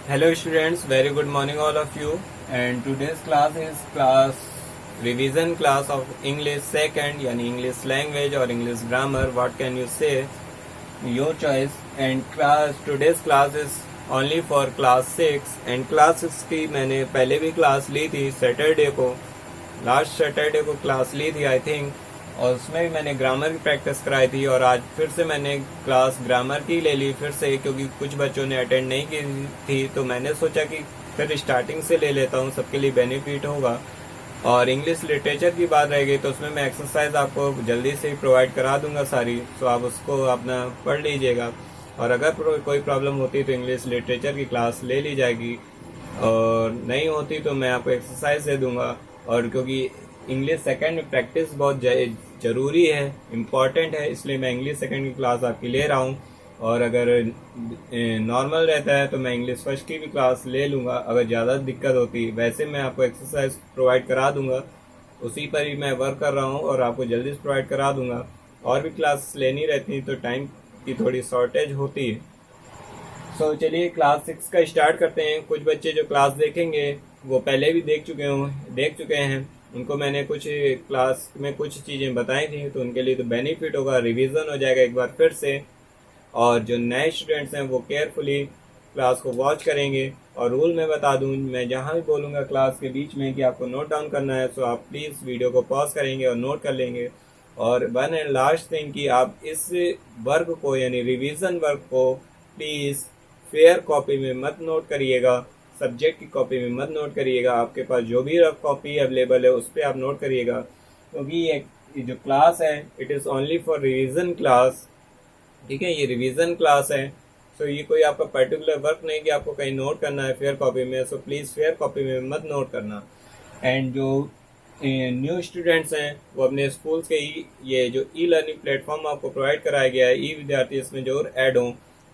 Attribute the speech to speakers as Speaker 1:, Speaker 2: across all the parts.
Speaker 1: Hello students, very good morning all of you, and today's class is class revision class of English second यानी English language or English grammar, what can you say, your choice. And today's class is only for class 6 and class 6 की मैंने पहले भी class ली थी Saturday को, last Saturday को class ली थी I think, और उसमें भी मैंने ग्रामर की प्रैक्टिस कराई थी। और आज फिर से मैंने क्लास ग्रामर की ले ली फिर से, क्योंकि कुछ बच्चों ने अटेंड नहीं की थी, तो मैंने सोचा कि फिर स्टार्टिंग से ले लेता हूँ, सबके लिए बेनिफिट होगा। और इंग्लिश लिटरेचर की बात रहेगी तो उसमें मैं एक्सरसाइज आपको जल्दी से ही प्रोवाइड करा दूंगा सारी, तो आप उसको अपना पढ़ लीजिएगा। और अगर कोई प्रॉब्लम होती तो इंग्लिश लिटरेचर की क्लास ले ली जाएगी, और नहीं होती तो मैं आपको एक्सरसाइज दे दूंगा। और क्योंकि इंग्लिश सेकंड में प्रैक्टिस बहुत ज़रूरी है, इम्पॉर्टेंट है, इसलिए मैं इंग्लिश सेकंड की क्लास आपकी ले रहा हूँ। और अगर नॉर्मल रहता है तो मैं इंग्लिश फर्स्ट की भी क्लास ले लूँगा अगर ज़्यादा दिक्कत होती। वैसे मैं आपको एक्सरसाइज प्रोवाइड करा दूँगा, उसी पर ही मैं वर्क कर रहा हूँ और आपको जल्दी से प्रोवाइड करा दूँगा। और भी क्लास लेनी रहती तो टाइम की थोड़ी शॉर्टेज होती है। सो चलिए क्लास 6 का स्टार्ट करते हैं। कुछ बच्चे जो क्लास देखेंगे वो पहले भी देख चुके हैं, उनको मैंने कुछ क्लास में कुछ चीज़ें बताई थी, तो उनके लिए तो बेनिफिट होगा, रिवीजन हो जाएगा एक बार फिर से। और जो नए स्टूडेंट्स हैं वो केयरफुली क्लास को वॉच करेंगे। और रूल मैं बता दूं, मैं जहां भी बोलूँगा क्लास के बीच में कि आपको नोट डाउन करना है, तो आप प्लीज़ वीडियो को पॉज करेंगे और नोट कर लेंगे। और वन एंड लास्ट थिंग कि आप इस वर्क को यानी रिवीजन वर्क को प्लीज़ फेयर कॉपी में मत नोट करिएगा, सब्जेक्ट की कॉपी में मत नोट करिएगा। आपके पास जो भी रफ कॉपी अवेलेबल है उस पर आप नोट करिएगा, क्योंकि ये जो क्लास है it is only for revision class. ठीक है, ये रिवीजन क्लास है, सो ये कोई आपका पर्टिकुलर वर्क नहीं कि आपको कहीं नोट करना है फेयर कॉपी में, सो प्लीज़ फेयर कॉपी में मत नोट करना। एंड जो न्यू स्टूडेंट्स हैं वो अपने स्कूल्स के ये जो ई लर्निंग प्लेटफॉर्म आपको प्रोवाइड कराया गया है, ई विद्यार्थी, इसमें जरूर ऐड हों।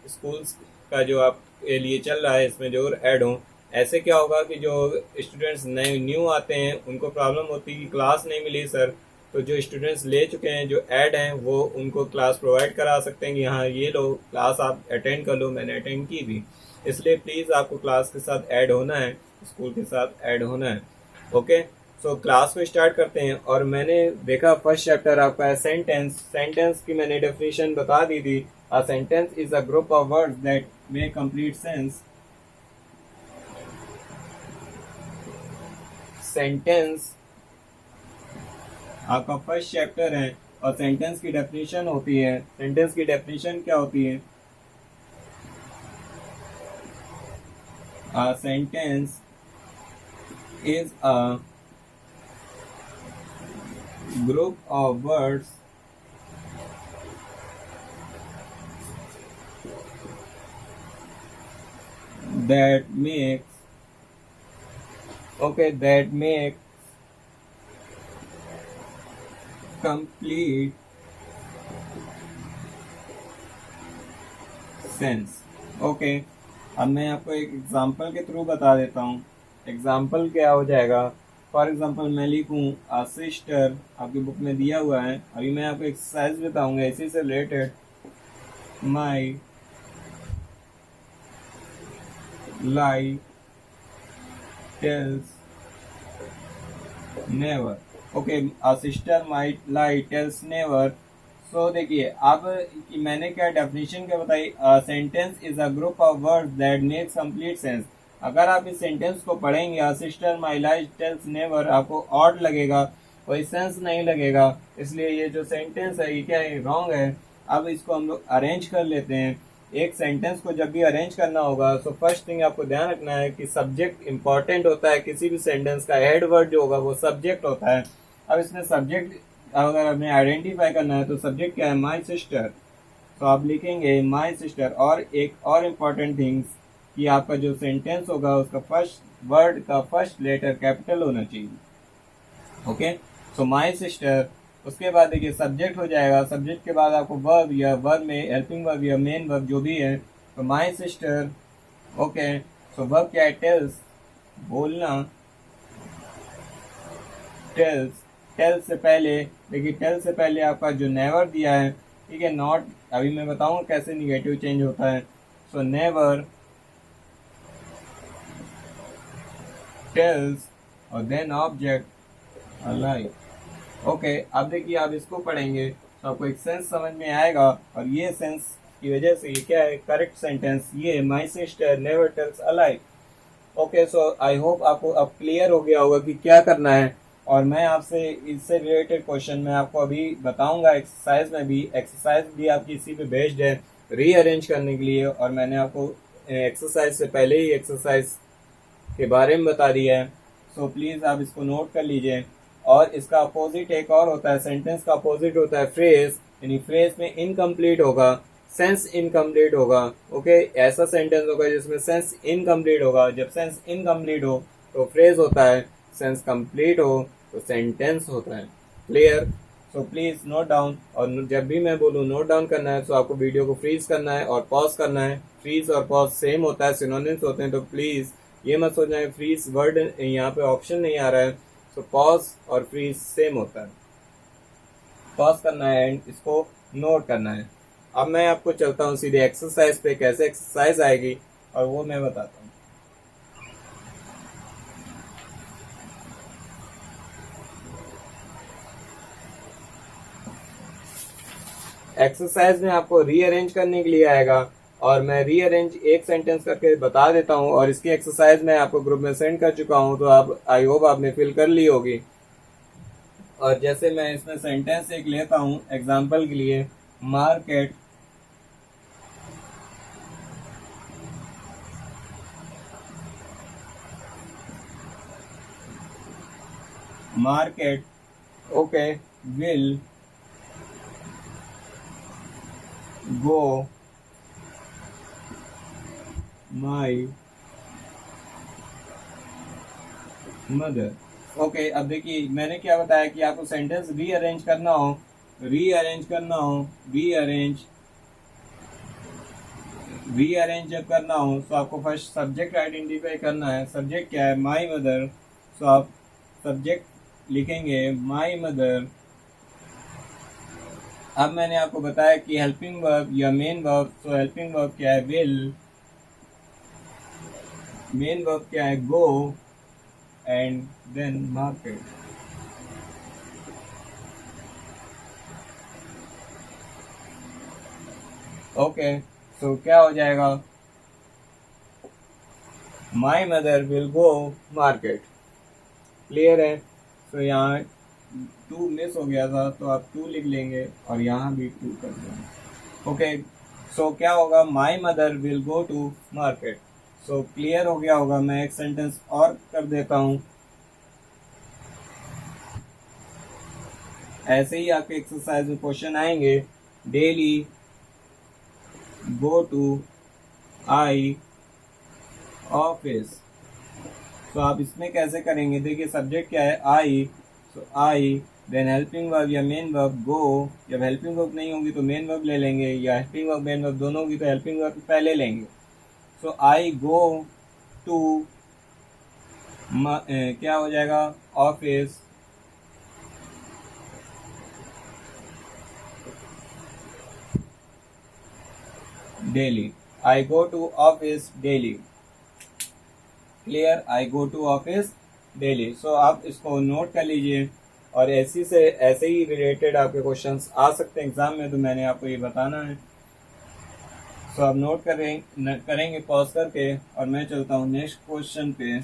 Speaker 1: स्कूल्स का जो आपके लिए चल रहा है इसमें जरूर ऐड हों। ऐसे क्या होगा कि जो स्टूडेंट्स नए न्यू आते हैं उनको प्रॉब्लम होती है कि क्लास नहीं मिली सर, तो जो स्टूडेंट्स ले चुके हैं जो ऐड हैं वो उनको क्लास प्रोवाइड करा सकते हैं कि हाँ ये लो क्लास आप अटेंड कर लो, मैंने अटेंड की थी। इसलिए प्लीज़ आपको क्लास के साथ ऐड होना है, स्कूल के साथ ऐड होना है। ओके, सो क्लास को स्टार्ट करते हैं। और मैंने देखा फर्स्ट चैप्टर आपका है सेंटेंस। सेंटेंस की मैंने डेफिनेशन बता दी थी। A sentence is a group of words that make complete sense. Sentence आपका फर्स्ट चैप्टर है और सेंटेंस की डेफिनेशन होती है। सेंटेंस की डेफिनेशन क्या होती है? A sentence is a group of words that make complete sense. Okay, अब मैं आपको एक एग्जांपल के थ्रू बता देता हूँ। एग्जांपल क्या हो जाएगा? फॉर एग्जांपल मैं लिखूँ अ सिस्टर, आपकी बुक में दिया हुआ है, अभी मैं आपको एक्सरसाइज बताऊंगा इसी से related. My lie tells never. Okay, uh sister my lie tells never. So देखिए अब मैंने क्या डेफिनेशन क्या बताई, sentence is a group of words that makes complete sense. अगर आप इस सेंटेंस को पढ़ेंगे sister my life tells never, आपको ऑड लगेगा, कोई सेंस नहीं लगेगा, इसलिए ये जो सेंटेंस है ये क्या है, रॉन्ग है। अब इसको हम लोग अरेंज कर लेते हैं। एक सेंटेंस को जब भी अरेंज करना होगा तो फर्स्ट थिंग आपको ध्यान रखना है कि सब्जेक्ट इंपॉर्टेंट होता है। किसी भी सेंटेंस का हेड वर्ड जो होगा वो सब्जेक्ट होता है। अब इसमें सब्जेक्ट अगर हमें आइडेंटिफाई करना है तो सब्जेक्ट क्या है, माई सिस्टर, तो आप लिखेंगे माई सिस्टर। और एक और इम्पॉर्टेंट थिंग्स कि आपका जो सेंटेंस होगा उसका फर्स्ट वर्ड का फर्स्ट लेटर कैपिटल होना चाहिए। ओके, सो माई सिस्टर, उसके बाद देखिए सब्जेक्ट हो जाएगा। सब्जेक्ट के बाद आपको वर्ब या वर्ब में हेल्पिंग वर्ब या मेन वर्ब जो भी है, तो my sister. Okay, so verb क्या है, टेल्स, बोलना, टेल्स। टेल से पहले देखिए, टेल से पहले आपका जो नेवर दिया है ठीक है। नॉट अभी मैं बताऊंगा कैसे निगेटिव चेंज होता है। सो नेवर टेल्स और then object a lie. Okay, अब देखिए आप इसको पढ़ेंगे तो आपको एक सेंस समझ में आएगा, और ये सेंस की वजह से ये क्या है, करेक्ट सेंटेंस ये my sister never tells a lie. Okay, so I hope आपको अब क्लियर हो गया होगा कि क्या करना है। और मैं आपसे इससे रिलेटेड क्वेश्चन मैं आपको अभी बताऊंगा एक्सरसाइज में भी। एक्सरसाइज भी आपकी इसी पे बेस्ड है रीअरेंज करने के लिए, और मैंने आपको एक्सरसाइज से पहले ही एक्सरसाइज के बारे में बता दिया है। सो प्लीज आप इसको नोट कर लीजिए। और इसका अपोजिट एक और होता है, सेंटेंस का अपोजिट होता है फ्रेज, यानी फ्रेज में इनकम्प्लीट होगा, सेंस इनकम्प्लीट होगा। ओके, ऐसा सेंटेंस होगा जिसमें सेंस इनकम्प्लीट होगा। जब सेंस इनकम्प्लीट हो तो फ्रेज होता है, सेंस कंप्लीट हो तो सेंटेंस होता है। Clear? So please note down, और जब भी मैं बोलूँ नोट डाउन करना है तो आपको वीडियो को फ्रीज करना है और पॉज करना है। फ्रीज और पॉज सेम होता है, सिनोनिम्स होते हैं, तो प्लीज ये मत सोचना है फ्रीज वर्ड यहाँ पे ऑप्शन नहीं आ रहा है। सो पॉज और फ्रीज सेम होता है। पॉज करना है एंड इसको नोट करना है। अब मैं आपको चलता हूँ सीधे एक्सरसाइज पे, कैसे एक्सरसाइज आएगी और वो मैं बताता हूँ। एक्सरसाइज में आपको रीअरेंज करने के लिए आएगा, और मैं रीअरेंज एक सेंटेंस करके बता देता हूँ, और इसकी एक्सरसाइज मैं आपको ग्रुप में सेंड कर चुका हूँ, तो आप आई होप आपने फिल कर ली होगी। और जैसे मैं इसमें सेंटेंस एक लेता हूँ एग्जाम्पल के लिए, market market okay will go my mother. Okay, अब देखिए मैंने क्या बताया कि आपको सेंटेंस रीअरेंज करना हो, रीअरेंज जब करना हो तो आपको फर्स्ट सब्जेक्ट आइडेंटिफाई करना है। सब्जेक्ट क्या है? My mother. सो आप सब्जेक्ट लिखेंगे माई मदर। अब मैंने आपको बताया कि हेल्पिंग वर्ब या मेन वर्ब, तो हेल्पिंग वर्ब क्या है? विल। मेन वर्ब क्या है? Go and then market. Okay, so क्या हो जाएगा? My mother will go market. Clear है? तो यहाँ 2 मिस हो गया था, तो आप 2 लिख लेंगे और यहाँ भी 2 कर देंगे। ओके, सो क्या होगा? My mother will go to market. So clear हो गया होगा। मैं एक सेंटेंस और कर देता हूँ। ऐसे ही आपके एक्सरसाइज में क्वेश्चन आएंगे। Daily go to I office. तो आप इसमें कैसे करेंगे? देखिए सब्जेक्ट क्या है? I. So I, then helping verb या मेन वर्ब गो। जब हेल्पिंग वर्ब नहीं होगी तो मेन वर्ब ले लेंगे, या हेल्पिंग वर्ब मेन वर्ब दोनों होगी तो हेल्पिंग वर्ब पहले लेंगे। सो आई गो टू क्या हो जाएगा? Office. Daily. I go to office daily. Clear? I go to office daily. So आप इसको नोट कर लीजिए, और ऐसे ही रिलेटेड आपके क्वेश्चंस आ सकते हैं एग्जाम में, तो मैंने आपको ये बताना है। सो आप नोट करेंगे पॉज करके, और मैं चलता हूँ नेक्स्ट क्वेश्चन पे।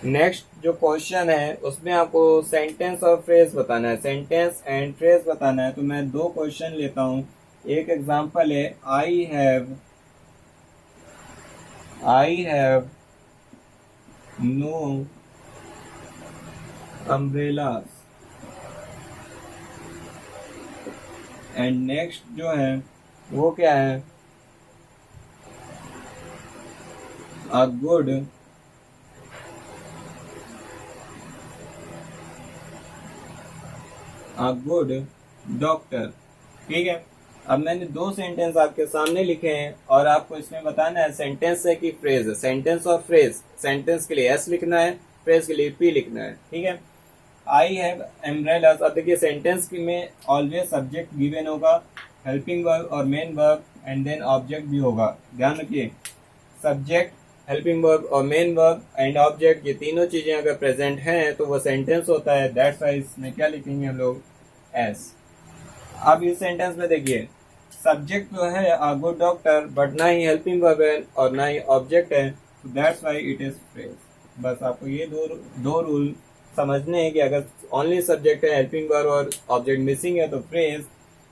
Speaker 1: नेक्स्ट जो क्वेश्चन है उसमें आपको सेंटेंस और फ्रेज बताना है, सेंटेंस एंड फ्रेज बताना है। तो मैं 2 क्वेश्चन लेता हूँ। एक एग्जांपल है, I have no umbrellas. And next जो है वो क्या है? A good doctor. ठीक है, अब मैंने 2 सेंटेंस आपके सामने लिखे हैं, और आपको इसमें बताना है सेंटेंस है कि फ्रेज है। सेंटेंस और फ्रेज, सेंटेंस के लिए एस लिखना है, फ्रेज के लिए पी लिखना है, ठीक है। I have umbrellas. अब देखिए सेंटेंस में ऑलवेज सब्जेक्ट गिवन होगा, हेल्पिंग वर्ब और main verb and then object भी होगा। ध्यान रखिए, सब्जेक्ट, हेल्पिंग वर्ब और मेन वर्ब एंड ऑब्जेक्ट, ये तीनों चीजें अगर प्रेजेंट हैं तो वो सेंटेंस होता है। दैट्स व्हाई इसमें क्या लिखेंगे हम लोग, एस। अब इस सेंटेंस में देखिए सब्जेक्ट जो है अ गुड डॉक्टर, बट ना ही हेल्पिंग वर्ब है और ना ही ऑब्जेक्ट है, तो that's why it is phrase. बस आपको ये दो रूल समझने हैं कि अगर ओनली सब्जेक्ट है, हेल्पिंग वर्ब और ऑब्जेक्ट मिसिंग है तो फ्रेज,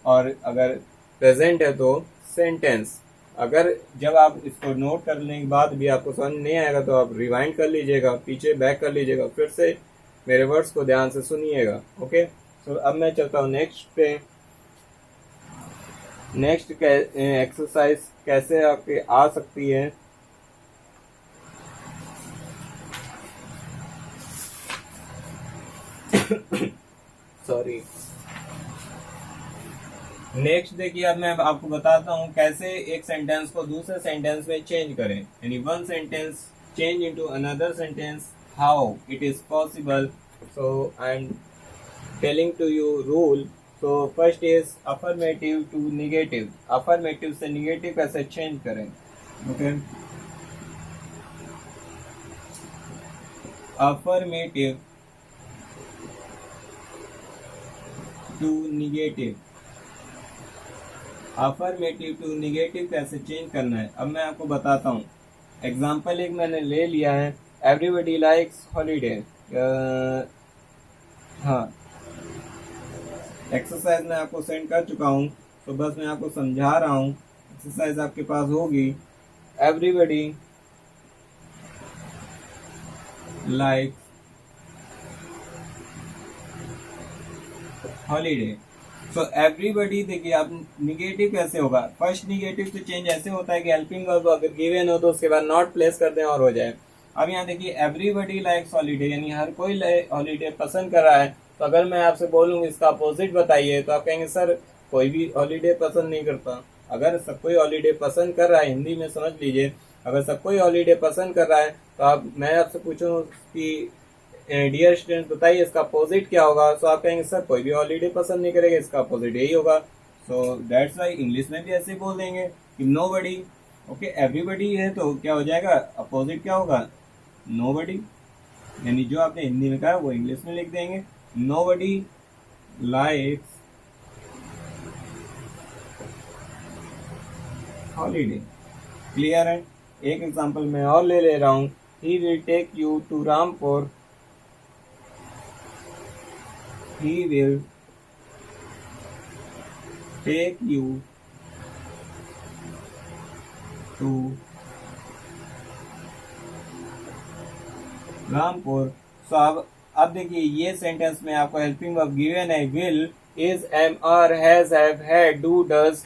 Speaker 1: और अगर प्रेजेंट है तो सेंटेंस। अगर जब आप इसको नोट करने के बाद भी आपको समझ नहीं आएगा तो आप रिवाइंड कर लीजिएगा, पीछे बैक कर लीजिएगा, फिर से मेरे वर्ड्स को ध्यान से सुनिएगा। ओके, तो अब मैं चलता हूँ नेक्स्ट पे। नेक्स्ट एक्सरसाइज कैसे आपके आ सकती है, सॉरी। नेक्स्ट देखिए, अब मैं आपको बताता हूँ कैसे एक सेंटेंस को दूसरे सेंटेंस में चेंज करें, यानी one sentence change into another sentence, how it is possible. So I am telling to you rule. तो first is affirmative to negative. Affirmative से निगेटिव कैसे चेंज करें, okay. Affirmative to negative, affirmative to negative कैसे change करना है, अब मैं आपको बताता हूँ। एग्जाम्पल एक मैंने ले लिया है, एवरीबडी लाइक्स हॉलीडे। हाँ, एक्सरसाइज मैं आपको सेंड कर चुका हूँ, तो बस मैं आपको समझा रहा हूँ। एक्सरसाइज आपके पास होगी, everybody like holiday. So everybody, देखिए आप निगेटिव कैसे होगा, फर्स्ट निगेटिव तो चेंज ऐसे होता है कि हेल्पिंग वर्ब अगर गिवन हो तो उसके बाद नॉट प्लेस कर दें और हो जाए। अब यहाँ देखिए एवरीबडी लाइक्स हॉलीडे, यानी हर कोई हॉलीडे पसंद कर रहा है। तो अगर मैं आपसे बोलूँ इसका अपोजिट बताइए, तो आप कहेंगे सर कोई भी हॉलीडे पसंद नहीं करता। अगर सब कोई हॉलीडे पसंद कर रहा है, हिंदी में समझ लीजिए, अगर सब कोई हॉलीडे पसंद कर रहा है तो मैं आपसे पूछूं कि डियर स्टूडेंट बताइए इसका अपोजिट क्या होगा, तो आप कहेंगे सर कोई भी हॉलीडे पसंद नहीं करेगा, इसका अपोजिट यही होगा। सो दैट्स व्हाई इंग्लिश में भी ऐसे ही बोल देंगे कि नोबडी। ओके, एवरीबडी है तो क्या हो जाएगा, अपोजिट क्या होगा, नोबडी। यानी जो आपने हिंदी में कहा वो इंग्लिश में लिख देंगे, नोबडी लाइक्स हॉलीडे। क्लियर है। एक एग्जांपल मैं और ले रहा हूँ, he will take you to Rampur. He will take you to Rampur. So अब देखिए ये सेंटेंस में आपको हेल्पिंग वर्ब गिवन है, will, is, am, are, has, have, had, do, does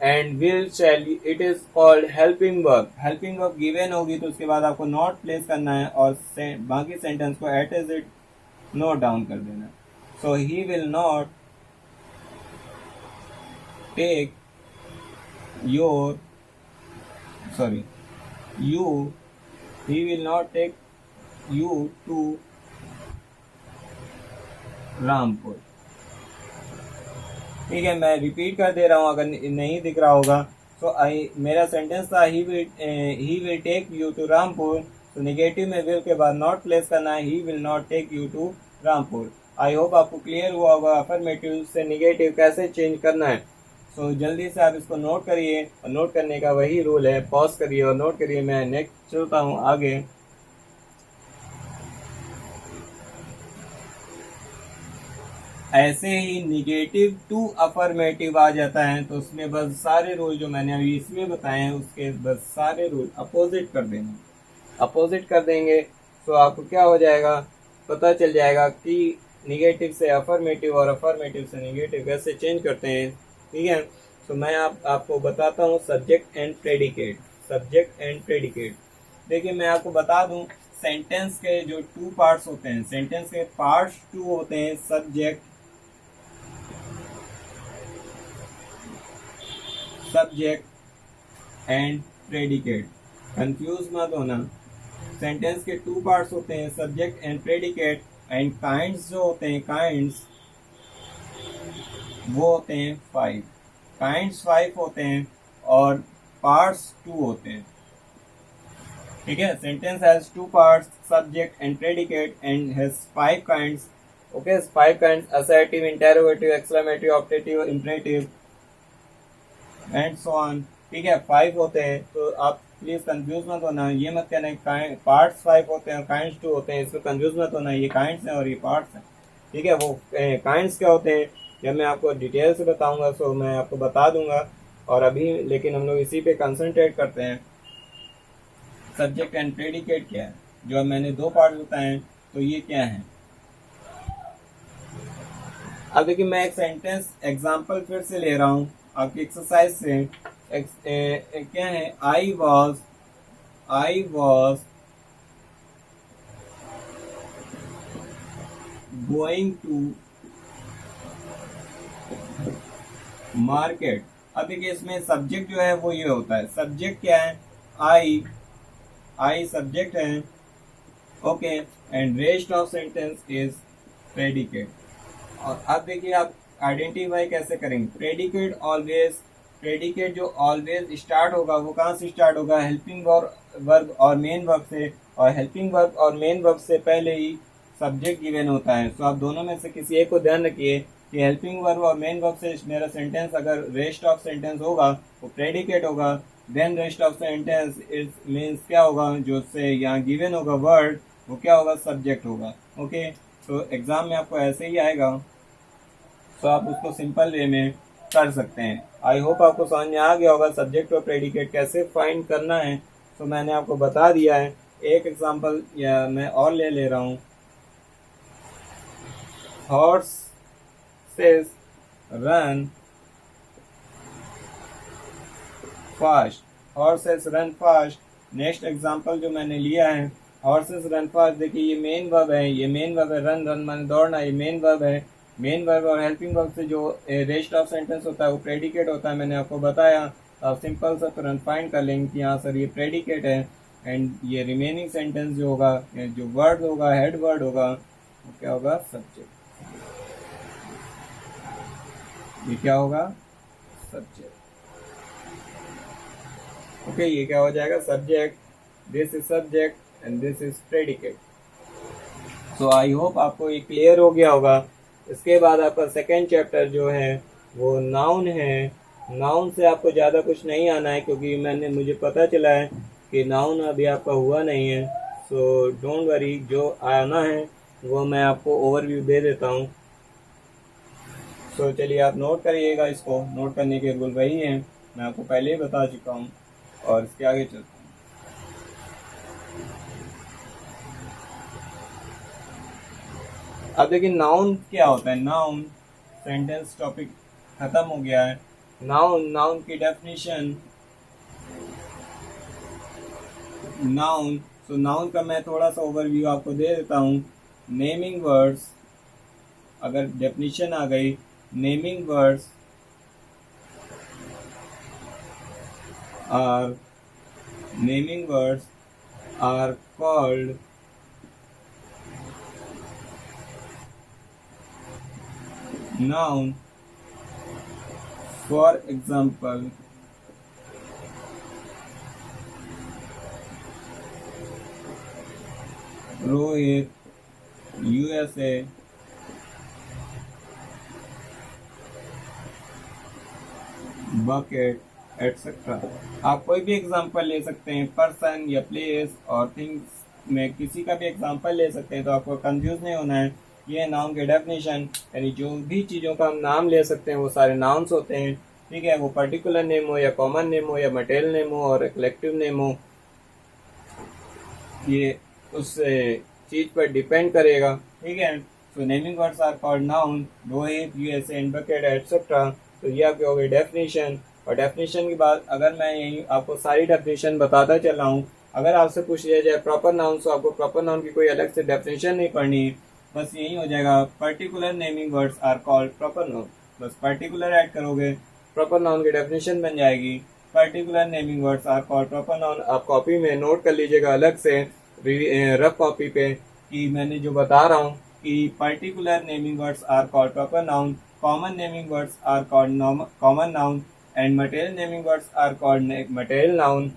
Speaker 1: and will, shall. It is called helping verb. Helping verb given होगी तो उसके बाद आपको नॉट प्लेस करना है और बाकी सेंटेंस को at as it note down कर देना है। So he will not take your, sorry, you, he will not take you to Rampur. ठीक है, मैं रिपीट कर दे रहा हूँ अगर नहीं दिख रहा होगा। तो मेरा सेंटेंस था he will take you to Rampur. तो नेगेटिव में विल के बाद नॉट प्लेस करना है, he will not take you to Rampur. I hope आपको क्लियर हुआ होगा अफर्मेटिव से निगेटिव कैसे चेंज करना है। सो जल्दी से आप इसको नोट करिए, और नोट करने का वही रूल है, पॉज करिए और नोट करिए। मैं नेक्स्ट चलता हूँ आगे। ऐसे ही निगेटिव टू अफर्मेटिव आ जाता है तो उसमें बस सारे रूल जो मैंने अभी इसमें बताए हैं उसके बस सारे रूल अपोजिट कर देंगे। अपोजिट कर देंगे तो आपको क्या हो जाएगा, पता चल जाएगा कि निगेटिव से अफर्मेटिव और अफर्मेटिव से निगेटिव कैसे चेंज करते हैं। ठीक है, तो मैं आपको बताता हूँ subject and predicate. Subject and predicate, देखिए मैं आपको बता दूं, सेंटेंस के जो टू पार्ट्स होते हैं, सेंटेंस के पार्ट्स टू होते हैं, सब्जेक्ट एंड प्रेडिकेट। कंफ्यूज मत होना, सेंटेंस के टू पार्ट्स होते हैं, subject and predicate, and kinds जो होते हैं, काइंड्स वो होते हैं 5, काइंड्स 5 होते हैं और पार्ट्स 2 होते हैं। ठीक है, sentence has 2 parts, subject and predicate, and has 5 kinds. Okay, 5 kinds, assertive, interrogative, exclamative, optative, imperative and so on. ठीक है, 5 होते हैं, तो आप प्लीज कंफ्यूज मत होना, ये मत कहना पार्ट्स 5 होते हैं और काइंड्स 2 होते हैं, इसमें कंफ्यूज मत होना, ये काइंड्स हैं और ये पार्ट्स हैं। ठीक है, वो काइंड्स क्या होते हैं जब मैं आपको डिटेल से बताऊंगा तो मैं आपको बता दूंगा, और अभी लेकिन हम लोग इसी पे कंसंट्रेट करते हैं। सब्जेक्ट एंड प्रेडिकेट क्या है, जो मैंने 2 पार्ट बताए हैं, तो ये क्या है। अब देखिए, मैं एक सेंटेंस एग्जांपल फिर से ले रहा हूं आपकी एक्सरसाइज से। क्या है, I was going to market. अब देखिए, इसमें सब्जेक्ट जो है वो ये होता है, सब्जेक्ट क्या है, आई सब्जेक्ट है, okay, and rest of sentence is predicate. और अब देखिए आप आइडेंटिफाई कैसे करेंगे, प्रेडिकेट जो ऑलवेज स्टार्ट होगा वो कहाँ से स्टार्ट होगा, हेल्पिंग वर्ब और मेन वर्ब से, और हेल्पिंग वर्ब और मेन वर्ब से पहले ही सब्जेक्ट गिवन होता है। तो आप दोनों में से किसी एक को ध्यान रखिए कि हेल्पिंग वर्ब और मेन वर्ब से मेरा सेंटेंस अगर रेस्ट ऑफ सेंटेंस होगा वो प्रेडिकेट होगा, then rest of sentence is means क्या होगा, जो से यहाँ गिवन होगा वर्ड वो क्या होगा, सब्जेक्ट होगा। ओके, तो एग्जाम में आपको ऐसे ही आएगा, तो आप उसको सिंपल वे में कर सकते हैं। आई होप आपको समझ में आ गया होगा सब्जेक्ट और प्रेडिकेट कैसे फाइंड करना है, तो मैंने आपको बता दिया है। एक एग्जांपल या मैं और ले रहा हूँ, horses run fast, horses run fast. Next example जो मैंने लिया है, हॉर्सेस रन फास्ट, देखिए ये मेन वर्ब है, ये मेन वर्ब है, रन माने दौड़ना, ये मेन वर्ब है। मेन वर्ब और हेल्पिंग वर्ब से जो रेस्ट ऑफ सेंटेंस होता है वो प्रेडिकेट होता है, मैंने आपको बताया। आप सिंपल सा तुरंत फाइंड कर लेंगे कि हाँ सर ये प्रेडिकेट है, एंड ये रिमेनिंग सेंटेंस जो होगा, जो वर्ड होगा, हेड वर्ड होगा, वो क्या होगा, सब्जेक्ट। ये क्या होगा, सब्जेक्ट। ओके, ये क्या हो जाएगा, subject, this is subject and this is predicate. So I hope आपको ये क्लियर हो गया होगा। इसके बाद आपका सेकेंड चैप्टर जो है वो नाउन है। नाउन से आपको ज़्यादा कुछ नहीं आना है, क्योंकि मुझे पता चला है कि नाउन अभी आपका हुआ नहीं है। सो डोंट वरी, जो आना है वो मैं आपको ओवरव्यू दे देता हूँ। सो चलिए आप नोट करिएगा, इसको नोट करने के रूल वही है, मैं आपको पहले ही बता चुका हूँ, और इसके आगे चलते हैं। अब देखिए नाउन क्या होता है, नाउन सेंटेंस टॉपिक खत्म हो गया है। नाउन की डेफिनेशन, नाउन का मैं थोड़ा सा ओवरव्यू आपको दे देता हूँ। नेमिंग वर्ड्स, अगर डेफिनेशन आ गई, naming words are called noun. For example, Rohit, USA, bucket, etc. आप कोई भी एग्जांपल ले सकते हैं, पर्सन या प्लेस और थिंग्स में किसी का भी एग्जांपल ले सकते हैं, तो आपको कंफ्यूज नहीं होना है। ये नाउन के डेफिनेशन, यानी जो भी चीज़ों का हम नाम ले सकते हैं वो सारे नाउन्स होते हैं। ठीक है, वो पर्टिकुलर नेम हो या कॉमन नेम हो या मटेरियल नेम हो और कलेक्टिव नेम हो, ये उस चीज़ पर डिपेंड करेगा। ठीक है, तो naming words are called noun, Rohit, USA and bucket etcetera. तो ये आपकी हो गई डेफिनेशन। और डेफिनेशन के बाद अगर मैं यही आपको सारी डेफिनेशन बताता चला हूँ, अगर आपसे पूछ लिया जाए प्रॉपर नाउन, तो आपको प्रॉपर नाउन की कोई अलग से डेफिनेशन नहीं पढ़नी है, बस यही हो जाएगा, particular naming words are called proper noun. बस पर्टिकुलर ऐड करोगे, प्रॉपर नाउन की डेफिनेशन बन जाएगी, particular naming words are called proper noun. आप कॉपी में नोट कर लीजिएगा अलग से, रफ कॉपी पे कि मैंने जो बता रहा हूँ कि particular naming words are called proper noun, common naming words are called common noun, and material naming words are called material noun,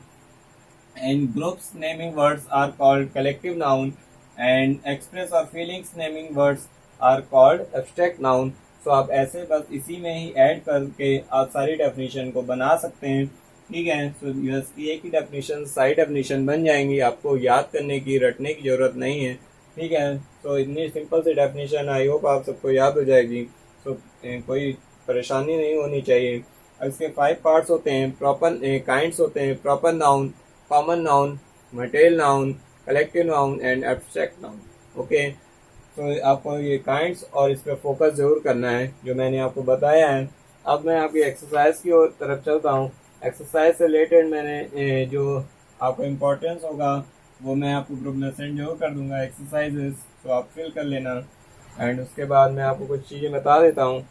Speaker 1: and groups naming words are called collective noun, and express or feelings naming words are called abstract noun. So आप ऐसे बस इसी में ही add करके आप सारी definition को बना सकते हैं, ठीक है। तो बस एक ही डेफिनेशन सारी डेफिनेशन बन जाएंगी, आपको याद करने की रटने की जरूरत नहीं है, ठीक है। तो इतनी सिंपल सी डेफिनेशन आई होप आप सबको याद हो जाएगी, तो कोई परेशानी नहीं होनी चाहिए। इसके 5 पार्ट्स होते हैं, प्रॉपर काइंड्स होते हैं, proper noun, common noun, material noun, collective noun and abstract noun. Okay, तो आपको ये काइंड्स और इस पर फोकस जरूर करना है जो मैंने आपको बताया है। अब मैं आपकी एक्सरसाइज की ओर तरफ चलता हूँ। एक्सरसाइज से रिलेटेड मैंने जो आपको इम्पोर्टेंस होगा वो मैं आपको ग्रुप में सेंड जरूर कर दूंगा एक्सरसाइजेस, तो आप फिल कर लेना। एंड उसके बाद मैं आपको कुछ चीज़ें बता देता हूँ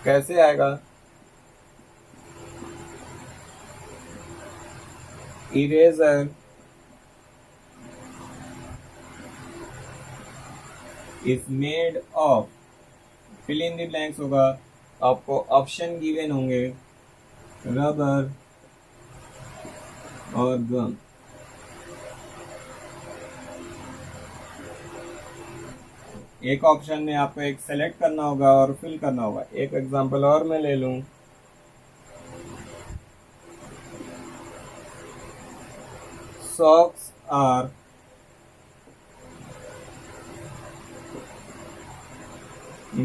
Speaker 1: कैसे आएगा। Eraser is made of, fill in the blanks होगा, आपको ऑप्शन गिवन होंगे रबर और गम। एक ऑप्शन में आपको एक सेलेक्ट करना होगा और फिल करना होगा। एक एग्जांपल और मैं ले लूं, socks are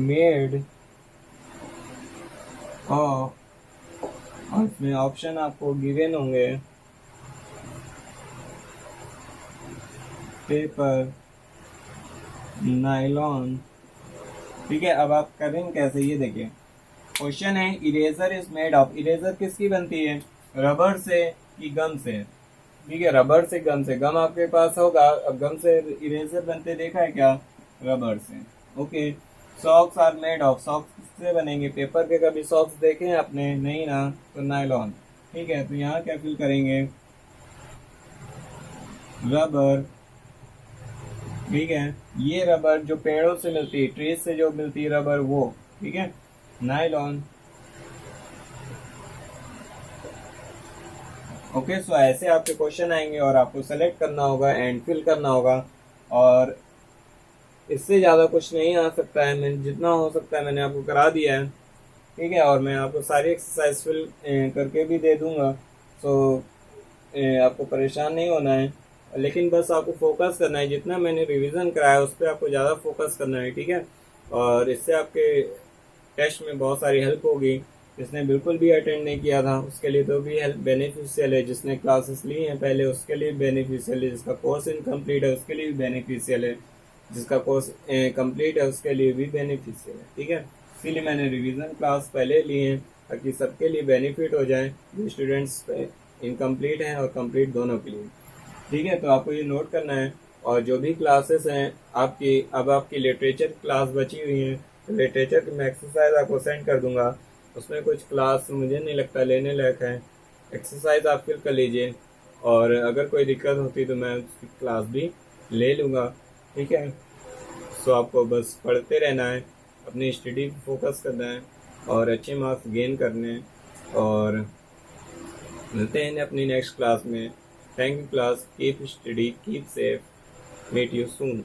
Speaker 1: made of, और इसमें ऑप्शन आपको गिवन होंगे पेपर, नाइलॉन, ठीक है। अब आप करेंगे कैसे ये देखिए, क्वेश्चन है eraser is made of, eraser किसकी बनती है, रबर से कि गम से, ठीक है। रबर से गम से, गम आपके पास होगा, अब गम से इरेजर बनते देखा है क्या, रबर से। Okay, socks are made of, socks किससे बनेंगे, पेपर के कभी सॉक्स देखे हैं आपने, नहीं ना, तो नायलॉन, ठीक है। तो यहाँ क्या फिल करेंगे, रबर, ठीक है। ये रबर जो पेड़ों से मिलती है, ट्रीज से जो मिलती है रबर वो, ठीक है, नायलॉन। ओके, सो ऐसे आपके क्वेश्चन आएंगे और आपको सेलेक्ट करना होगा एंड फिल करना होगा, और इससे ज़्यादा कुछ नहीं आ सकता है। मैं जितना हो सकता है मैंने आपको करा दिया है, ठीक है। और मैं आपको सारी एक्सरसाइज फिल करके भी दे दूंगा, तो आपको परेशान नहीं होना है, लेकिन बस आपको फोकस करना है। जितना मैंने रिवीजन कराया उस पर आपको ज़्यादा फोकस करना है, ठीक है। और इससे आपके टेस्ट में बहुत सारी हेल्प होगी। जिसने बिल्कुल भी अटेंड नहीं किया था उसके लिए तो भी हेल्प बेनिफिशियल है, जिसने क्लासेस ली हैं पहले उसके लिए बेनिफिशियल है, जिसका कोर्स इनकम्प्लीट है उसके लिए भी बेनिफिशियल है, जिसका कोर्स कंप्लीट है उसके लिए भी बेनिफिशियल है, ठीक है। इसीलिए मैंने रिवीजन क्लास पहले लिए हैं ताकि सबके लिए बेनिफिट हो जाए, जो स्टूडेंट्स इनकम्प्लीट हैं और कंप्लीट दोनों के लिए, ठीक है। तो आपको ये नोट करना है। और जो भी क्लासेस हैं आपकी, अब आपकी लिटरेचर क्लास बची हुई है, तो लिटरेचर की मैं एक्सरसाइज आपको सेंड कर दूंगा। उसमें कुछ क्लास मुझे नहीं लगता लेने लायक है, एक्सरसाइज आप फिल कर लीजिए, और अगर कोई दिक्कत होती तो मैं उसकी क्लास भी ले लूँगा, ठीक है। सो आपको बस पढ़ते रहना है, अपनी स्टडी पे फोकस करना है और अच्छे मार्क्स गेन करने हैं, और मिलते हैं अपनी नेक्स्ट क्लास में। Thank you class, keep study, keep safe, meet you soon.